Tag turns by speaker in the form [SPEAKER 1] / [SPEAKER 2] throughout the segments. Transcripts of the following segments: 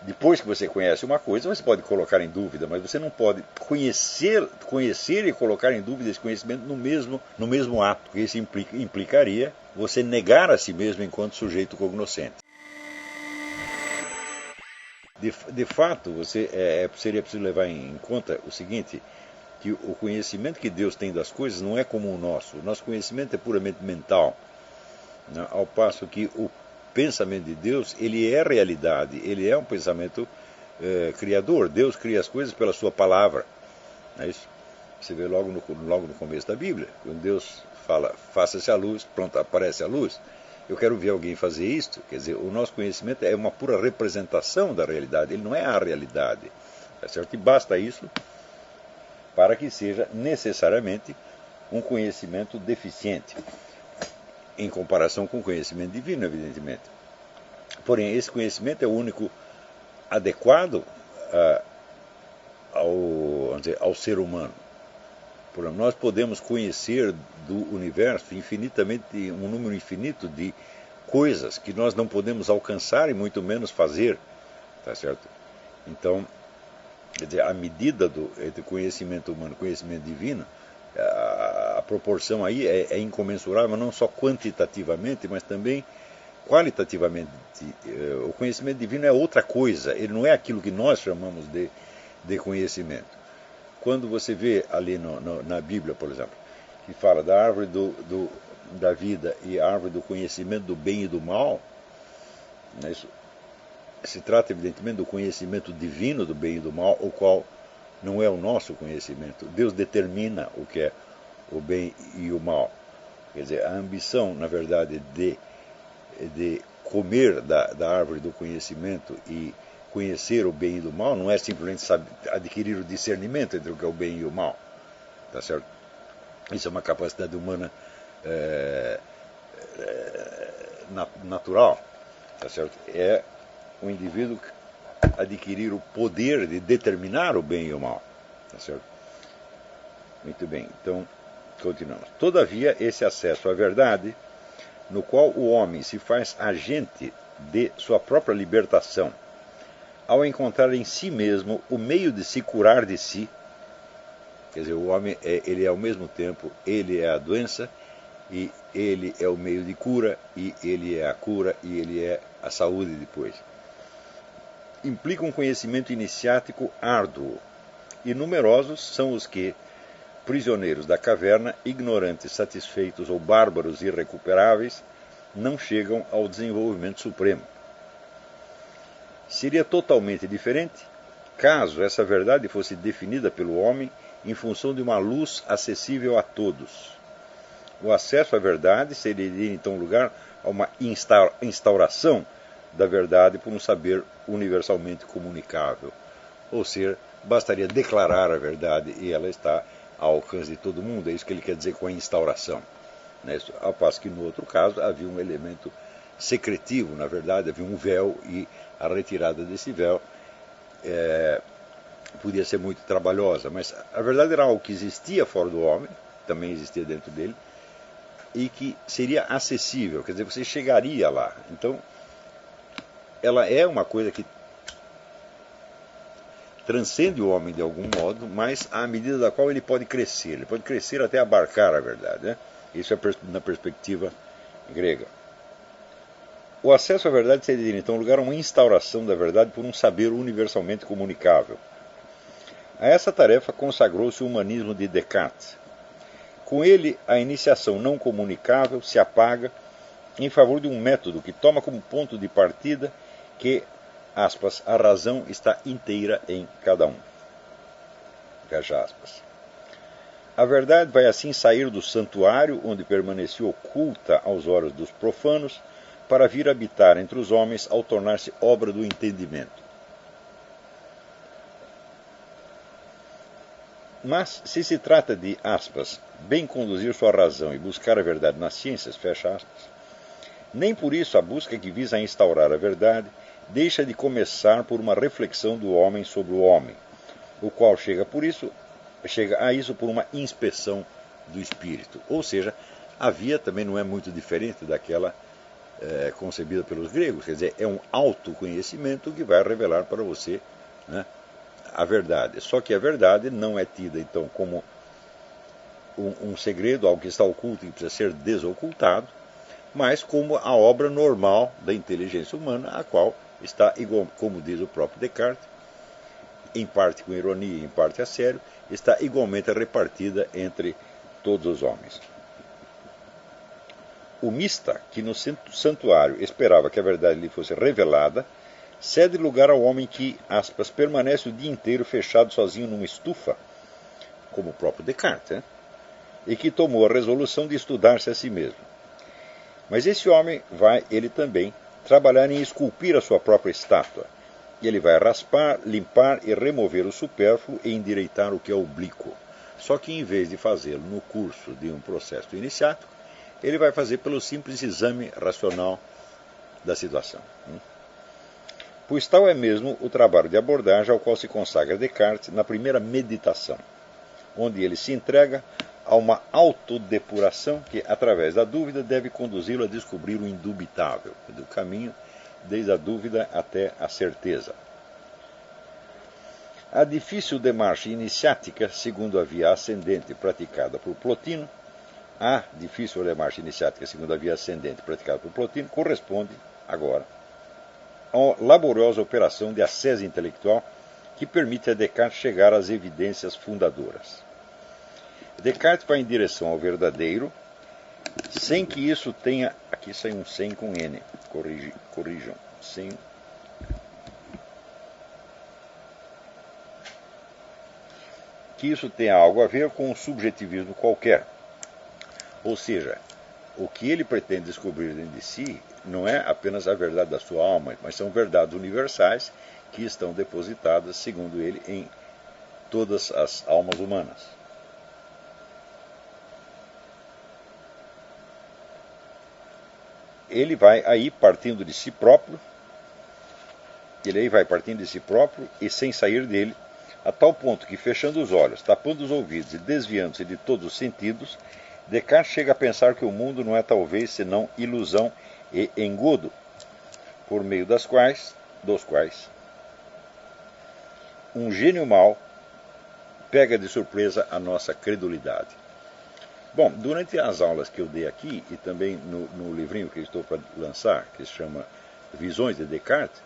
[SPEAKER 1] Depois que você conhece uma coisa, você pode colocar em dúvida, mas você não pode conhecer e colocar em dúvida esse conhecimento no mesmo ato, porque isso implicaria você negar a si mesmo enquanto sujeito cognoscente. De fato, seria preciso levar em conta o seguinte, que o conhecimento que Deus tem das coisas não é como o nosso. O nosso conhecimento é puramente mental, né? Ao passo que o pensamento de Deus, ele é realidade, ele é um pensamento criador. Deus cria as coisas pela sua palavra. Não é isso? Você vê logo no começo da Bíblia, quando Deus fala, faça-se a luz, pronto, aparece a luz. Eu quero ver alguém fazer isto. Quer dizer, o nosso conhecimento é uma pura representação da realidade, ele não é a realidade. Tá certo? E basta isso para que seja necessariamente um conhecimento deficiente, em comparação com o conhecimento divino, evidentemente. Porém, esse conhecimento é o único adequado ao ser humano. Por exemplo, nós podemos conhecer do universo um número infinito de coisas que nós não podemos alcançar e muito menos fazer, tá certo? Então, quer dizer, a medida entre conhecimento humano e conhecimento divino, a proporção aí é incomensurável, não só quantitativamente, mas também qualitativamente. O conhecimento divino é outra coisa, ele não é aquilo que nós chamamos de conhecimento. Quando você vê ali na Bíblia, por exemplo, que fala da árvore da vida e a árvore do conhecimento do bem e do mal, né, isso se trata evidentemente do conhecimento divino do bem e do mal, o qual não é o nosso conhecimento. Deus determina o que é o bem e o mal. Quer dizer, a ambição, na verdade, de comer da árvore do conhecimento e conhecer o bem e o mal não é simplesmente adquirir o discernimento entre o que é o bem e o mal. Tá certo? Isso é uma capacidade humana natural. Tá certo? É o indivíduo adquirir o poder de determinar o bem e o mal. Tá certo? Muito bem, então continuamos. Todavia, esse acesso à verdade, no qual o homem se faz agente de sua própria libertação, ao encontrar em si mesmo o meio de se curar de si, quer dizer, o homem ele é ao mesmo tempo, ele é a doença, e ele é o meio de cura, e ele é a cura, e ele é a saúde depois. Implica um conhecimento iniciático árduo, e numerosos são os que, prisioneiros da caverna, ignorantes, satisfeitos ou bárbaros irrecuperáveis, não chegam ao desenvolvimento supremo. Seria totalmente diferente caso essa verdade fosse definida pelo homem em função de uma luz acessível a todos. O acesso à verdade seria então lugar a uma instauração da verdade por um saber universalmente comunicável. Ou seja, bastaria declarar a verdade e ela está ao alcance de todo mundo. É isso que ele quer dizer com a instauração. Ao passo que no outro caso havia um elemento secretivo, na verdade havia um véu e a retirada desse véu podia ser muito trabalhosa, mas a verdade era algo que existia fora do homem, também existia dentro dele, e que seria acessível, quer dizer, você chegaria lá. Então, ela é uma coisa que transcende o homem de algum modo, mas à medida da qual ele pode crescer até abarcar a verdade, né? Isso é na perspectiva grega. O acesso à verdade seria, então, lugar a uma instauração da verdade por um saber universalmente comunicável. A essa tarefa consagrou-se o humanismo de Descartes. Com ele, a iniciação não comunicável se apaga em favor de um método que toma como ponto de partida que, aspas, a razão está inteira em cada um. Fecha aspas. A verdade vai assim sair do santuário onde permaneceu oculta aos olhos dos profanos para vir habitar entre os homens ao tornar-se obra do entendimento. Mas, se trata de, aspas, bem conduzir sua razão e buscar a verdade nas ciências, fecha aspas, nem por isso a busca que visa instaurar a verdade deixa de começar por uma reflexão do homem sobre o homem, o qual chega a isso por uma inspeção do espírito. Ou seja, a via também não é muito diferente daquela concebida pelos gregos. Quer dizer, é um autoconhecimento que vai revelar para você, né, a verdade. Só que a verdade não é tida, então, como um segredo, algo que está oculto e precisa ser desocultado, mas como a obra normal da inteligência humana, a qual está, igual, como diz o próprio Descartes, em parte com ironia, em parte a sério, está igualmente repartida entre todos os homens. O mista, que no santuário esperava que a verdade lhe fosse revelada, cede lugar ao homem que, aspas, permanece o dia inteiro fechado sozinho numa estufa, como o próprio Descartes, né? E que tomou a resolução de estudar-se a si mesmo. Mas esse homem vai, ele também, trabalhar em esculpir a sua própria estátua. E ele vai raspar, limpar e remover o supérfluo e endireitar o que é oblíquo. Só que em vez de fazê-lo no curso de um processo iniciático, ele vai fazer pelo simples exame racional da situação. Pois tal é mesmo o trabalho de abordagem ao qual se consagra Descartes na primeira meditação, onde ele se entrega a uma autodepuração que, através da dúvida, deve conduzi-lo a descobrir o indubitável, do caminho desde a dúvida até a certeza. A difícil demarche iniciática, segundo a via ascendente praticada por Plotino, corresponde, agora, a uma laboriosa operação de ascese intelectual que permite a Descartes chegar às evidências fundadoras. Descartes vai em direção ao verdadeiro, sem que isso tenha... Aqui sai um sem com N, corrijam. Sem... Que isso tenha algo a ver com um subjetivismo qualquer. Ou seja, o que ele pretende descobrir dentro de si não é apenas a verdade da sua alma, mas são verdades universais que estão depositadas, segundo ele, em todas as almas humanas. Ele vai aí partindo de si próprio, e sem sair dele, a tal ponto que, fechando os olhos, tapando os ouvidos e desviando-se de todos os sentidos, Descartes chega a pensar que o mundo não é talvez senão ilusão e engodo, por meio dos quais um gênio mau pega de surpresa a nossa credulidade. Bom, durante as aulas que eu dei aqui, e também no livrinho que eu estou para lançar, que se chama Visões de Descartes,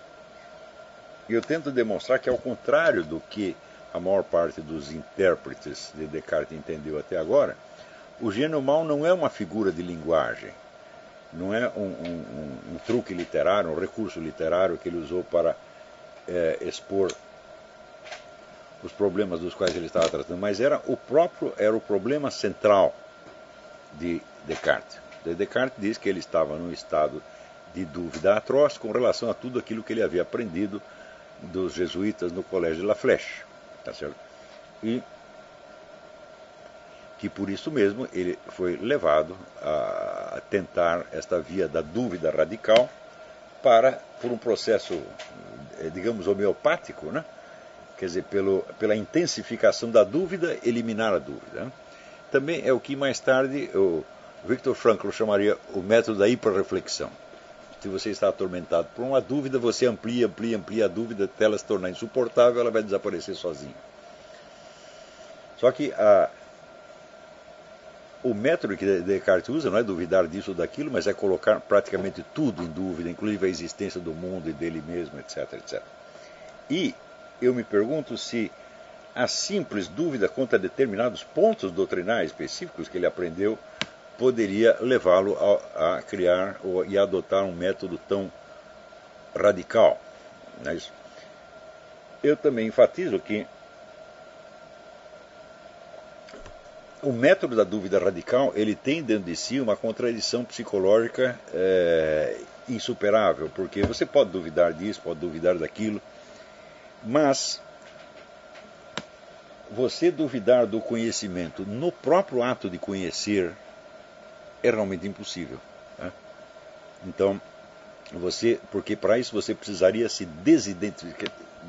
[SPEAKER 1] eu tento demonstrar que, ao contrário do que a maior parte dos intérpretes de Descartes entendeu até agora, o gênio mau não é uma figura de linguagem, não é um truque literário, um recurso literário que ele usou para expor os problemas dos quais ele estava tratando, mas era o problema central de Descartes. Descartes diz que ele estava num estado de dúvida atroz com relação a tudo aquilo que ele havia aprendido dos jesuítas no Colégio de La Flèche. Tá certo? E que por isso mesmo ele foi levado a tentar esta via da dúvida radical por um processo, digamos, homeopático, né? Quer dizer, pela intensificação da dúvida, eliminar a dúvida. Né? Também é o que mais tarde o Viktor Frankl chamaria o método da hiperreflexão. Se você está atormentado por uma dúvida, você amplia a dúvida até ela se tornar insuportável, ela vai desaparecer sozinha. Só que o método que Descartes usa não é duvidar disso ou daquilo, mas é colocar praticamente tudo em dúvida, inclusive a existência do mundo e dele mesmo, etc, etc. E eu me pergunto se a simples dúvida quanto a determinados pontos doutrinais específicos que ele aprendeu poderia levá-lo a criar e a adotar um método tão radical. Mas eu também enfatizo que o método da dúvida radical ele tem dentro de si uma contradição psicológica insuperável, porque você pode duvidar disso, pode duvidar daquilo, mas você duvidar do conhecimento no próprio ato de conhecer é realmente impossível. Né? Então, porque para isso você precisaria se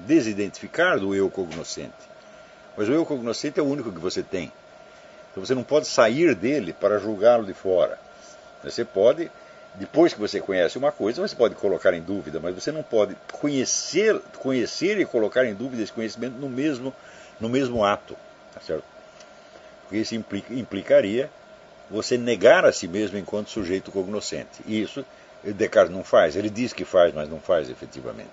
[SPEAKER 1] desidentificar do eu cognoscente. Mas o eu cognoscente é o único que você tem. Então você não pode sair dele para julgá-lo de fora. Você pode Depois que você conhece uma coisa, você pode colocar em dúvida, mas você não pode conhecer e colocar em dúvida esse conhecimento no mesmo ato, tá certo? Porque isso implicaria você negar a si mesmo enquanto sujeito cognoscente. E isso Descartes não faz. Ele diz que faz, mas não faz efetivamente.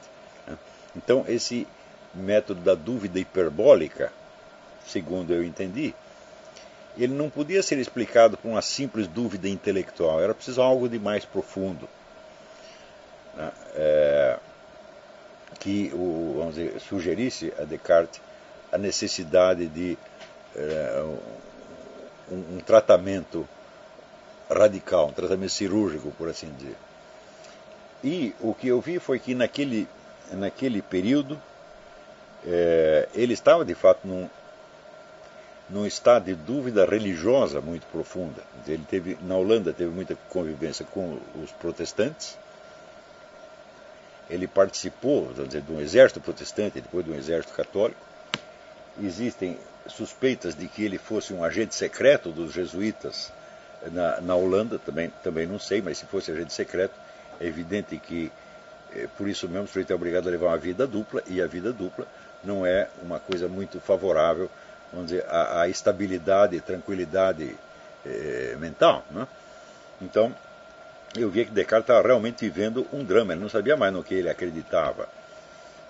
[SPEAKER 1] Então, esse método da dúvida hiperbólica, segundo eu entendi, ele não podia ser explicado por uma simples dúvida intelectual. Era preciso algo de mais profundo. Que, vamos dizer, sugerisse a Descartes a necessidade de um tratamento radical, um tratamento cirúrgico, por assim dizer. E o que eu vi foi que naquele período ele estava de fato num estado de dúvida religiosa muito profunda. Ele na Holanda teve muita convivência com os protestantes. Ele participou, vamos dizer, de um exército protestante e depois de um exército católico. Existem suspeitas de que ele fosse um agente secreto dos jesuítas na Holanda, também não sei, mas se fosse agente secreto, é evidente que, por isso mesmo, o sujeito é obrigado a levar uma vida dupla, e a vida dupla não é uma coisa muito favorável, vamos dizer, à estabilidade e tranquilidade mental, né? Então, eu via que Descartes estava realmente vivendo um drama, ele não sabia mais no que ele acreditava.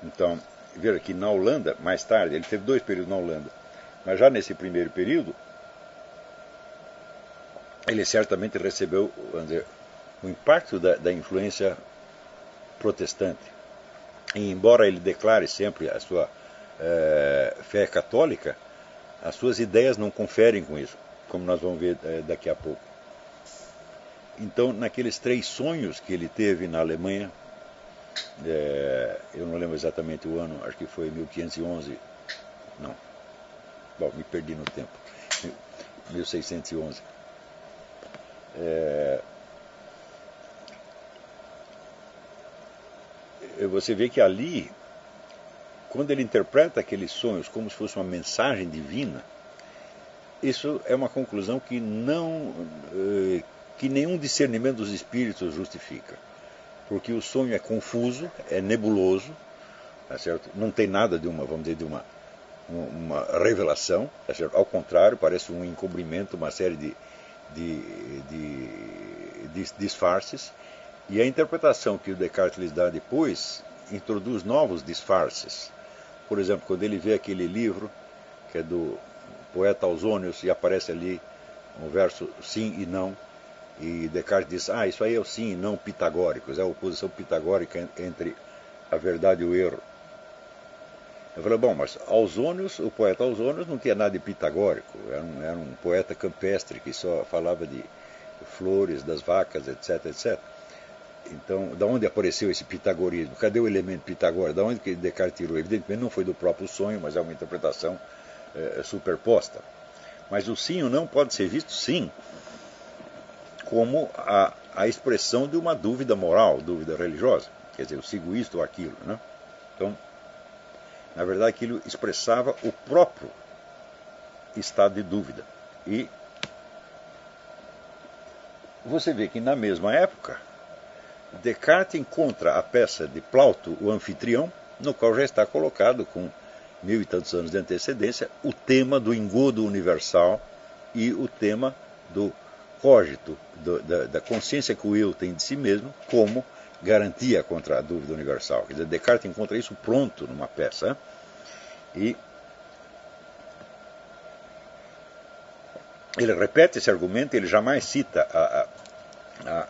[SPEAKER 1] Então, veja que na Holanda, mais tarde, ele teve 2 períodos na Holanda, mas já nesse primeiro período, ele certamente recebeu, vamos dizer, o impacto da influência protestante. E embora ele declare sempre a sua fé católica, as suas ideias não conferem com isso, como nós vamos ver daqui a pouco. Então, naqueles 3 sonhos que ele teve na Alemanha, eu não lembro exatamente o ano, acho que foi 1511, não, bom, me perdi no tempo, 1611. Você vê que ali, quando ele interpreta aqueles sonhos como se fosse uma mensagem divina, isso é uma conclusão que nenhum discernimento dos espíritos justifica. Porque o sonho é confuso, é nebuloso, tá certo? Não tem nada de vamos dizer, de uma revelação, tá certo? Ao contrário, parece um encobrimento, uma série de disfarces. E a interpretação que o Descartes lhes dá depois introduz novos disfarces. Por exemplo, quando ele vê aquele livro, que é do poeta Ausônios, e aparece ali um verso sim e não, e Descartes diz, isso aí é o sim e não pitagóricos, é a oposição pitagórica entre a verdade e o erro. Eu falei, bom, mas o poeta Ausônios não tinha nada de pitagórico, era um poeta campestre que só falava de flores, das vacas, etc, etc. Então, da onde apareceu esse pitagorismo? Cadê o elemento pitagórico? Da onde que Descartes tirou? Evidentemente não foi do próprio sonho, mas é uma interpretação superposta. Mas o sim ou não pode ser visto, sim, como a expressão de uma dúvida moral, dúvida religiosa. Quer dizer, eu sigo isto ou aquilo, né? Então, na verdade, aquilo expressava o próprio estado de dúvida. E você vê que na mesma época, Descartes encontra a peça de Plauto, o Anfitrião, no qual já está colocado, com 1000 e tantos anos de antecedência, o tema do engodo universal e o tema do cogito, da consciência que o eu tem de si mesmo, como garantia contra a dúvida universal. Quer dizer, Descartes encontra isso pronto numa peça. E ele repete esse argumento, ele jamais cita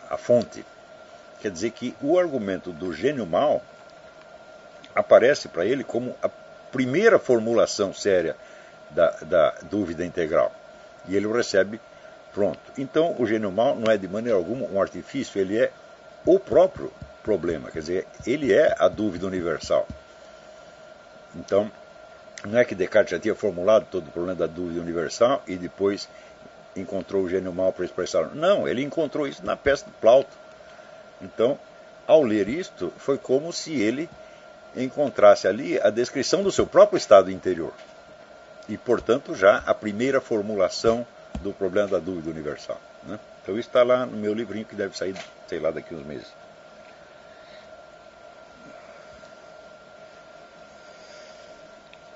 [SPEAKER 1] a fonte. Quer dizer que o argumento do gênio mau aparece para ele como a primeira formulação séria da dúvida integral. E ele o recebe pronto. Então, o gênio mau não é de maneira alguma um artifício, ele é o próprio problema. Quer dizer, ele é a dúvida universal. Então, não é que Descartes já tinha formulado todo o problema da dúvida universal e depois encontrou o gênio mau para expressar. Não, ele encontrou isso na peça de Plauto. Então, ao ler isto, foi como se ele encontrasse ali a descrição do seu próprio estado interior. E, portanto, já a primeira formulação do problema da dúvida universal, né? Então, Então isso está lá no meu livrinho que deve sair, sei lá, daqui uns meses.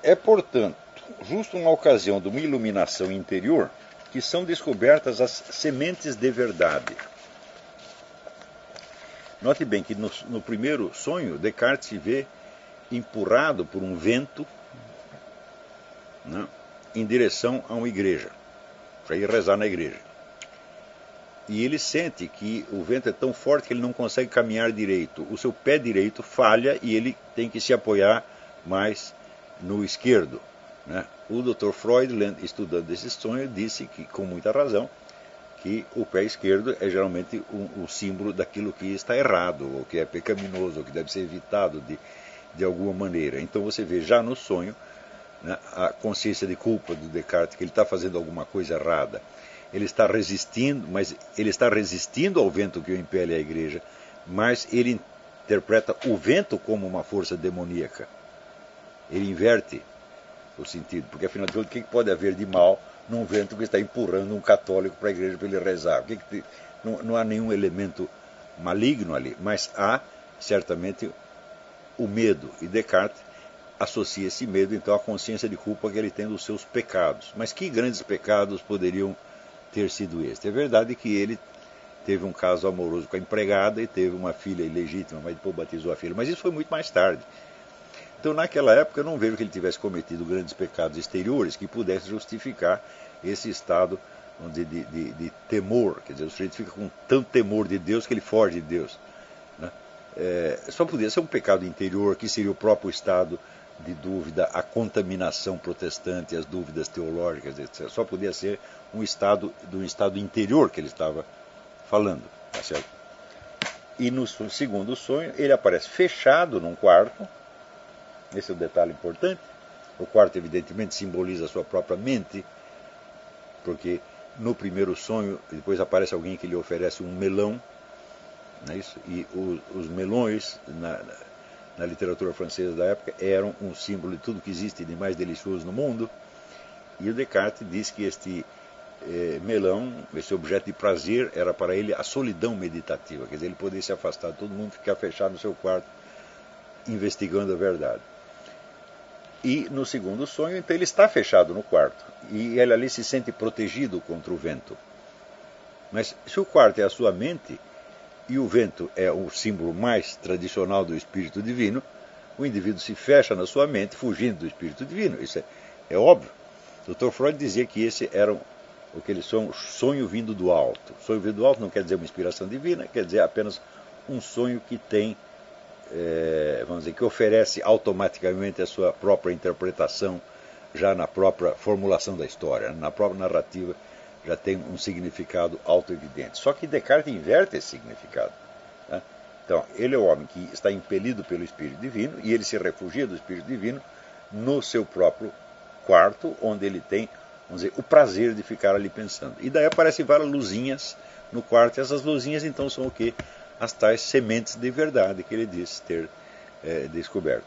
[SPEAKER 1] É, portanto, justo na ocasião de uma iluminação interior que são descobertas as sementes de verdade. Note bem que no primeiro sonho, Descartes se vê empurrado por um vento, né, em direção a uma igreja, para ir rezar na igreja. E ele sente que o vento é tão forte que ele não consegue caminhar direito. O seu pé direito falha e ele tem que se apoiar mais no esquerdo, né? O Dr. Freud, estudando esse sonho, disse que, com muita razão, que o pé esquerdo é geralmente o símbolo daquilo que está errado, ou que é pecaminoso, ou que deve ser evitado de alguma maneira. Então você vê já no sonho, né, a consciência de culpa do Descartes, que ele está fazendo alguma coisa errada. Ele está resistindo, mas ele está resistindo ao vento que o impele à igreja, mas ele interpreta o vento como uma força demoníaca. Ele inverte o sentido, porque afinal de contas, o que pode haver de mal num vento que está empurrando um católico para a igreja para ele rezar? Não há nenhum elemento maligno ali, mas há certamente o medo, e Descartes associa esse medo então à consciência de culpa que ele tem dos seus pecados. Mas que grandes pecados poderiam ter sido estes? É verdade que ele teve um caso amoroso com a empregada e teve uma filha ilegítima, mas depois batizou a filha, mas isso foi muito mais tarde. Então, naquela época, eu não vejo que ele tivesse cometido grandes pecados exteriores que pudessem justificar esse estado de temor. Quer dizer, o sujeito fica com tanto temor de Deus que ele foge de Deus, né? Só podia ser um pecado interior, que seria o próprio estado de dúvida, a contaminação protestante, as dúvidas teológicas, etc. Só podia ser um estado interior que ele estava falando, tá certo? E no segundo sonho, ele aparece fechado num quarto. Esse é o detalhe importante. O quarto, evidentemente, simboliza a sua própria mente, porque no primeiro sonho, depois aparece alguém que lhe oferece um melão, não é isso? E os melões, na literatura francesa da época, eram um símbolo de tudo que existe de mais delicioso no mundo. E o Descartes diz que este melão, esse objeto de prazer, era para ele a solidão meditativa. Quer dizer, ele poderia se afastar de todo mundo, ficar fechado no seu quarto, investigando a verdade. E no segundo sonho, então, ele está fechado no quarto. E ele ali se sente protegido contra o vento. Mas se o quarto é a sua mente, e o vento é o símbolo mais tradicional do Espírito Divino, o indivíduo se fecha na sua mente, fugindo do Espírito Divino. Isso é óbvio. O Dr. Freud dizia que esse era o que eles chamam sonho vindo do alto. Sonho vindo do alto não quer dizer uma inspiração divina, quer dizer apenas um sonho que tem, vamos dizer, que oferece automaticamente a sua própria interpretação, já na própria formulação da história, na própria narrativa, já tem um significado auto-evidente. Só que Descartes inverte esse significado, né? Então, ele é o homem que está impelido pelo Espírito Divino e ele se refugia do Espírito Divino no seu próprio quarto, onde ele tem, vamos dizer, o prazer de ficar ali pensando. E daí aparecem várias luzinhas no quarto, e essas luzinhas então são o quê? As tais sementes de verdade que ele diz ter descoberto.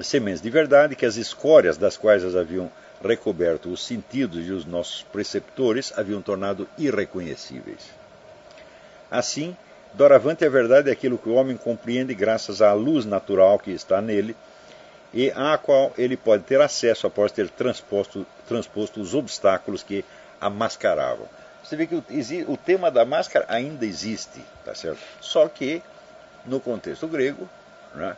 [SPEAKER 1] Sementes de verdade que as escórias das quais elas haviam recoberto os sentidos e os nossos preceptores haviam tornado irreconhecíveis. Assim, doravante a verdade é aquilo que o homem compreende graças à luz natural que está nele e à qual ele pode ter acesso após ter transposto os obstáculos que a mascaravam. Você vê que o tema da máscara ainda existe, tá certo? Só que, no contexto grego, né,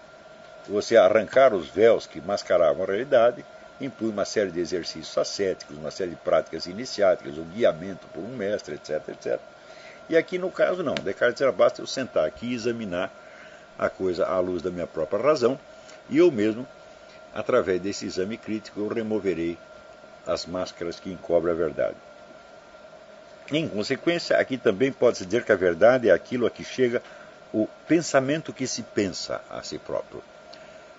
[SPEAKER 1] você arrancar os véus que mascaravam a realidade impõe uma série de exercícios ascéticos, uma série de práticas iniciáticas, o guiamento por um mestre, etc, etc. E aqui, no caso, não. Descartes era basta eu sentar aqui e examinar a coisa à luz da minha própria razão, e eu mesmo, através desse exame crítico, eu removerei as máscaras que encobrem a verdade. Em consequência, aqui também pode-se dizer que a verdade é aquilo a que chega o pensamento que se pensa a si próprio.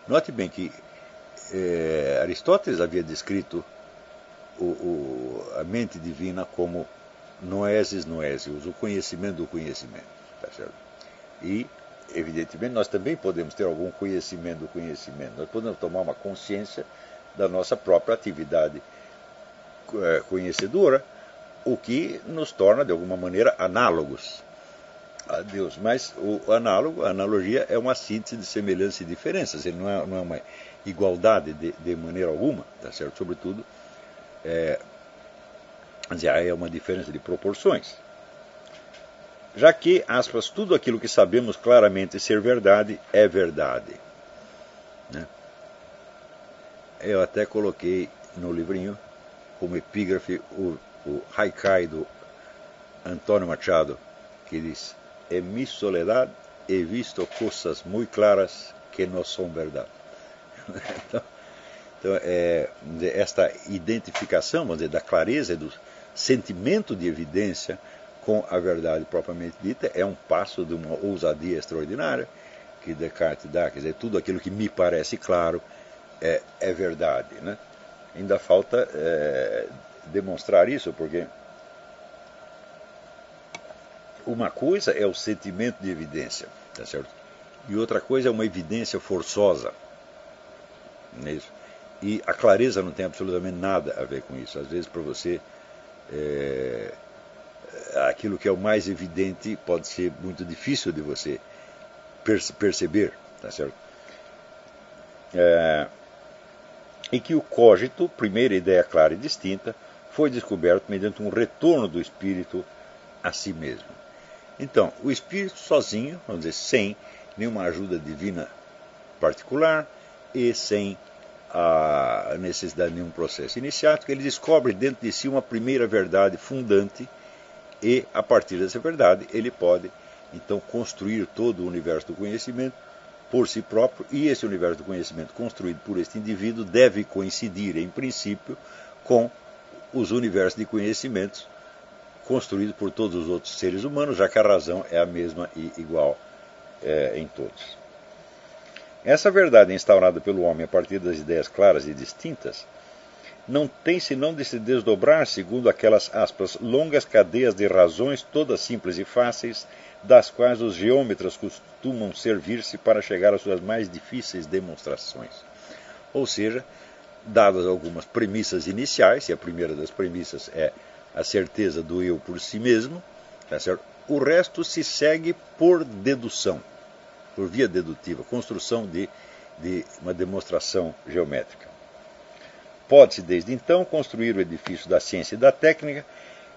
[SPEAKER 1] Note bem que Aristóteles havia descrito a mente divina como noesis noesios, o conhecimento do conhecimento. Tá certo? E, evidentemente, nós também podemos ter algum conhecimento do conhecimento. Nós podemos tomar uma consciência da nossa própria atividade conhecedora, o que nos torna, de alguma maneira, análogos a Deus. Mas o análogo, a analogia, é uma síntese de semelhanças e diferenças. Ele não é uma igualdade de maneira alguma, tá certo? Sobretudo, é uma diferença de proporções. Já que, aspas, tudo aquilo que sabemos claramente ser verdade é verdade. Né? Eu até coloquei no livrinho, como epígrafe, o haikai do Antônio Machado, que diz: "En mi soledad he visto coisas muito claras que não são verdade." Então, esta identificação, vamos dizer, da clareza e do sentimento de evidência com a verdade propriamente dita é um passo de uma ousadia extraordinária que Descartes dá. Quer dizer, tudo aquilo que me parece claro é verdade. Né? Ainda falta demonstrar isso, porque uma coisa é o sentimento de evidência, tá certo? E outra coisa é uma evidência forçosa. Não é isso? E a clareza não tem absolutamente nada a ver com isso. Às vezes, para você, aquilo que é o mais evidente pode ser muito difícil de você perceber, tá certo? E que o cogito, primeira ideia clara e distinta, foi descoberto mediante um retorno do espírito a si mesmo. Então, o espírito sozinho, vamos dizer, sem nenhuma ajuda divina particular e sem a necessidade de nenhum processo iniciático, ele descobre dentro de si uma primeira verdade fundante e, a partir dessa verdade, ele pode, então, construir todo o universo do conhecimento por si próprio, e esse universo do conhecimento construído por este indivíduo deve coincidir, em princípio, com os universos de conhecimentos construídos por todos os outros seres humanos, já que a razão é a mesma e igual em todos. Essa verdade instaurada pelo homem a partir das ideias claras e distintas não tem senão de se desdobrar segundo aquelas, aspas, longas cadeias de razões todas simples e fáceis, das quais os geômetras costumam servir-se para chegar às suas mais difíceis demonstrações. Ou seja, dadas algumas premissas iniciais, e a primeira das premissas é a certeza do eu por si mesmo, tá certo? O resto se segue por dedução, por via dedutiva, construção de uma demonstração geométrica. Pode-se, desde então, construir o edifício da ciência e da técnica,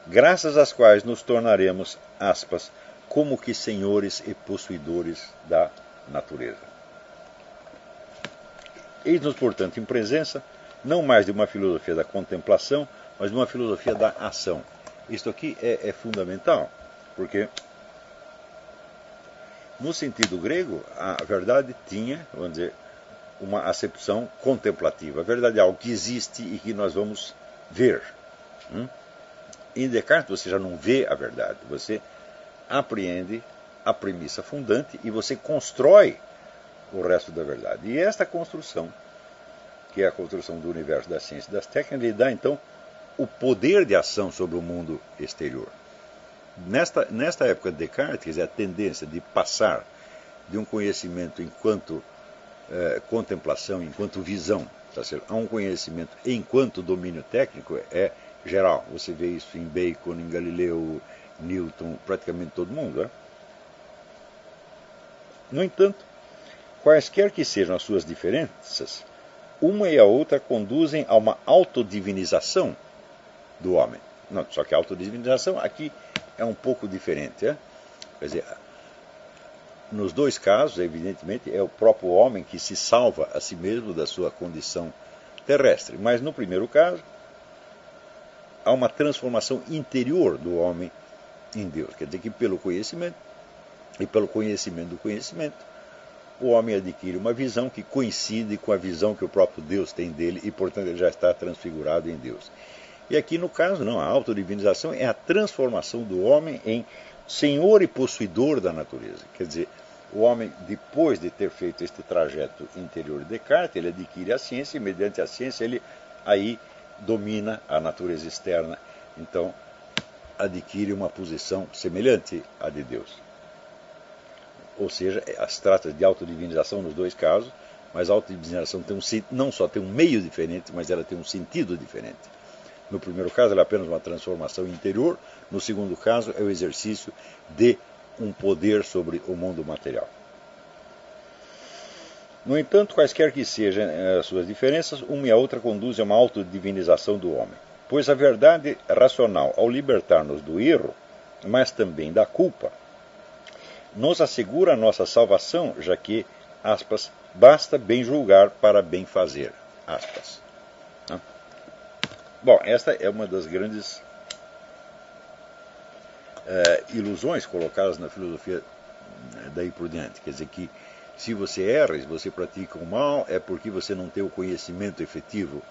[SPEAKER 1] graças às quais nos tornaremos, aspas, como que senhores e possuidores da natureza. Eis-nos, portanto, em presença, não mais de uma filosofia da contemplação, mas de uma filosofia da ação. Isto aqui é fundamental, porque, no sentido grego, a verdade tinha, vamos dizer, uma acepção contemplativa. A verdade é algo que existe e que nós vamos ver. Em Descartes você já não vê a verdade, você apreende a premissa fundante e você constrói o resto da verdade. E esta construção, que é a construção do universo da ciência e das técnicas, lhe dá então o poder de ação sobre o mundo exterior. Nesta época de Descartes, quer dizer, a tendência de passar de um conhecimento enquanto contemplação, enquanto visão, tá certo? A um conhecimento enquanto domínio técnico é geral. Você vê isso em Bacon, em Galileu, Newton, praticamente todo mundo. Né? No entanto, quaisquer que sejam as suas diferenças, uma e a outra conduzem a uma autodivinização do homem. Não, só que a autodivinização aqui é um pouco diferente. Né? Quer dizer, nos dois casos, evidentemente, é o próprio homem que se salva a si mesmo da sua condição terrestre. Mas no primeiro caso, há uma transformação interior do homem em Deus. Quer dizer que pelo conhecimento, e pelo conhecimento do conhecimento, o homem adquire uma visão que coincide com a visão que o próprio Deus tem dele e, portanto, ele já está transfigurado em Deus. E aqui, no caso, não, a autodivinização é a transformação do homem em senhor e possuidor da natureza. Quer dizer, o homem, depois de ter feito este trajeto interior de Descartes, ele adquire a ciência e, mediante a ciência, ele aí domina a natureza externa. Então, adquire uma posição semelhante à de Deus. Ou seja, se trata de autodivinização nos dois casos, mas a autodivinização não só tem um meio diferente, mas ela tem um sentido diferente. No primeiro caso, ela é apenas uma transformação interior. No segundo caso, é o exercício de um poder sobre o mundo material. No entanto, quaisquer que sejam as suas diferenças, uma e a outra conduzem a uma autodivinização do homem. Pois a verdade racional, ao libertar-nos do erro, mas também da culpa, nos assegura a nossa salvação, já que, aspas, basta bem julgar para bem fazer, aspas. Bom, esta é uma das grandes ilusões colocadas na filosofia daí por diante. Quer dizer que se você erra, se você pratica o mal, é porque você não tem o conhecimento efetivo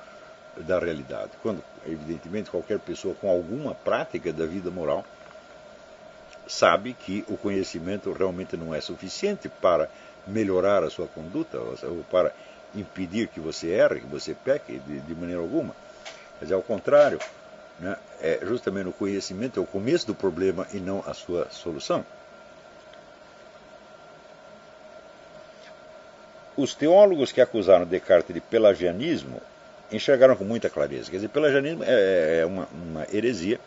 [SPEAKER 1] da realidade. Quando, evidentemente, qualquer pessoa com alguma prática da vida moral sabe que o conhecimento realmente não é suficiente para melhorar a sua conduta, ou para impedir que você erre, que você peque de maneira alguma. Quer dizer, ao contrário, né, é justamente o conhecimento é o começo do problema e não a sua solução. Os teólogos que acusaram Descartes de pelagianismo enxergaram com muita clareza. Quer dizer, pelagianismo é uma heresia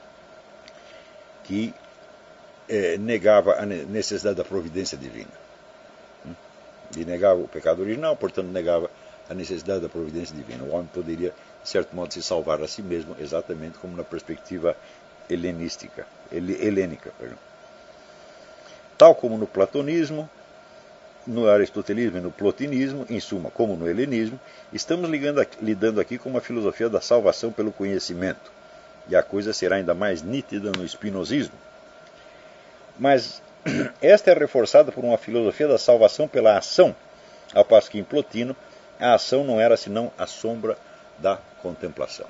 [SPEAKER 1] que negava a necessidade da providência divina. E negava o pecado original, portanto negava a necessidade da providência divina. O homem poderia, de certo modo, se salvar a si mesmo, exatamente como na perspectiva helênica. Tal como no platonismo, no aristotelismo e no plotinismo, em suma, como no helenismo, estamos lidando aqui com uma filosofia da salvação pelo conhecimento. E a coisa será ainda mais nítida no espinosismo. Mas esta é reforçada por uma filosofia da salvação pela ação, ao passo que em Plotino a ação não era senão a sombra da contemplação.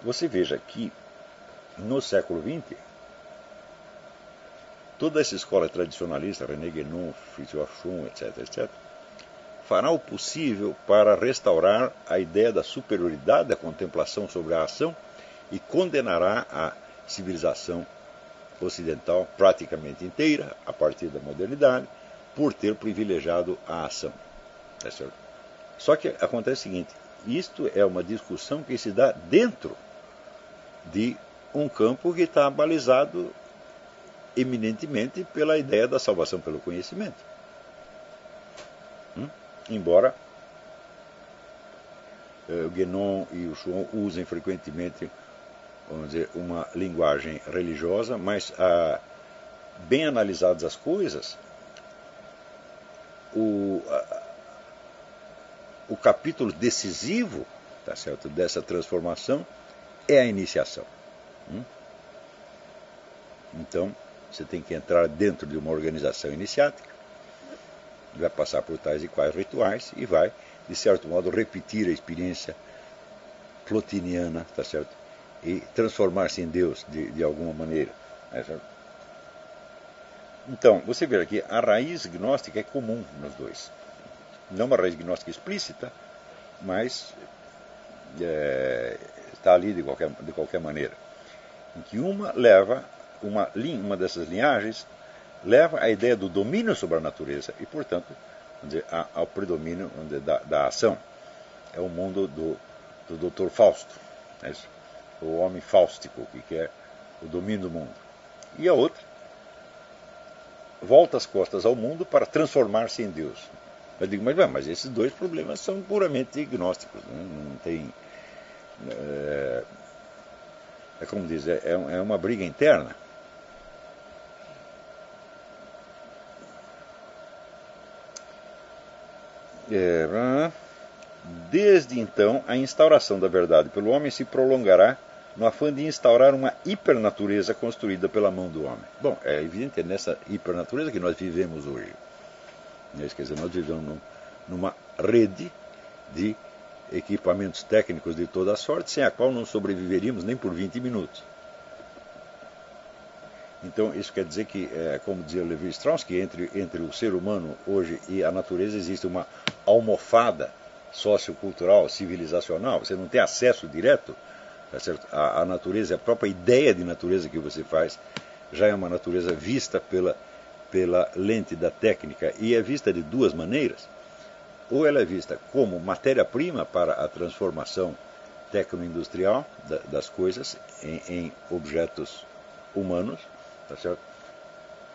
[SPEAKER 1] Você veja que no século XX, toda essa escola tradicionalista, René Guénon, Fritz Schum, etc., fará o possível para restaurar a ideia da superioridade da contemplação sobre a ação e condenará a civilização ocidental praticamente inteira, a partir da modernidade, por ter privilegiado a ação. É certo? Só que acontece o seguinte, isto é uma discussão que se dá dentro de um campo que está balizado eminentemente pela ideia da salvação pelo conhecimento. Embora o Guénon e o Schum usem frequentemente, vamos dizer, uma linguagem religiosa, mas bem analisadas as coisas, o capítulo decisivo, tá certo, dessa transformação é a iniciação. Então, você tem que entrar dentro de uma organização iniciática, vai passar por tais e quais rituais e vai, de certo modo, repetir a experiência plotiniana, tá certo? E transformar-se em Deus de alguma maneira. Tá certo? Então, você vê aqui, a raiz gnóstica é comum nos dois. Não uma raiz gnóstica explícita, mas está ali de qualquer maneira. Em que uma leva, uma dessas linhagens, leva a ideia do domínio sobre a natureza e, portanto, vamos dizer, ao predomínio da ação. É o mundo do Dr. Fausto, é isso? O homem fáustico, que quer o domínio do mundo. E a outra volta as costas ao mundo para transformar-se em Deus. Eu digo, mas esses dois problemas são puramente gnósticos, né? Não tem... como diz, é uma briga interna. Desde então, a instauração da verdade pelo homem se prolongará no afã de instaurar uma hipernatureza construída pela mão do homem. Bom, é evidente, é nessa hipernatureza que nós vivemos hoje. Quer dizer, nós vivemos numa rede de equipamentos técnicos de toda sorte, sem a qual não sobreviveríamos nem por 20 minutos. Então, isso quer dizer que, como dizia Levi Strauss, que entre o ser humano hoje e a natureza existe uma almofada sociocultural, civilizacional. Você não tem acesso direto, tá certo? À natureza, a própria ideia de natureza que você faz já é uma natureza vista pela lente da técnica, e é vista de duas maneiras. Ou ela é vista como matéria-prima para a transformação tecno-industrial das coisas em objetos humanos, tá certo?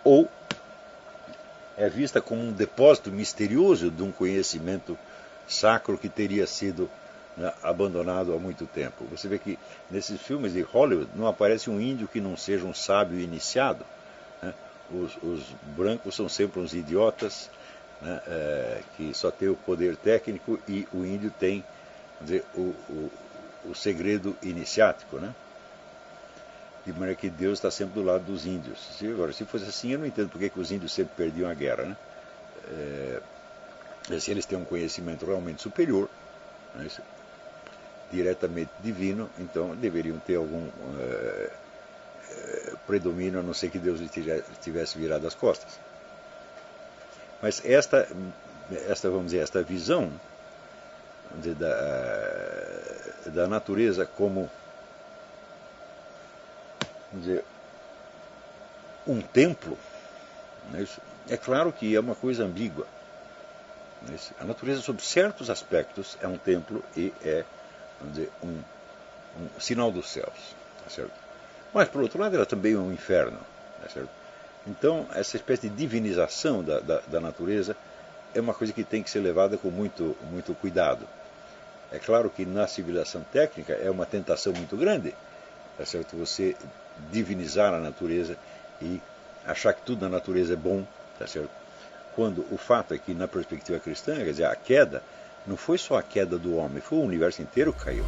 [SPEAKER 1] Ou é vista como um depósito misterioso de um conhecimento sacro que teria sido, né, abandonado há muito tempo. Você vê que nesses filmes de Hollywood não aparece um índio que não seja um sábio iniciado, né? Os brancos são sempre uns idiotas, né, que só tem o poder técnico, e o índio tem, vamos dizer, o segredo iniciático, né? De maneira que Deus está sempre do lado dos índios. Agora, se fosse assim, eu não entendo por que os índios sempre perdiam a guerra, né? Se eles têm um conhecimento realmente superior, né, diretamente divino, então deveriam ter algum predomínio, a não ser que Deus lhe tivesse virado as costas. Mas esta vamos dizer, esta visão, vamos dizer, da natureza como, vamos dizer, um templo, né, é claro que é uma coisa ambígua. A natureza, sob certos aspectos, é um templo e é, vamos dizer, um sinal dos céus, tá certo? Mas, por outro lado, ela também é um inferno, tá certo? Então, essa espécie de divinização da natureza é uma coisa que tem que ser levada com muito, muito cuidado. É claro que na civilização técnica é uma tentação muito grande, tá certo? Você divinizar a natureza e achar que tudo na natureza é bom, tá certo? Quando o fato é que, na perspectiva cristã, quer dizer, a queda não foi só a queda do homem, foi o universo inteiro que caiu.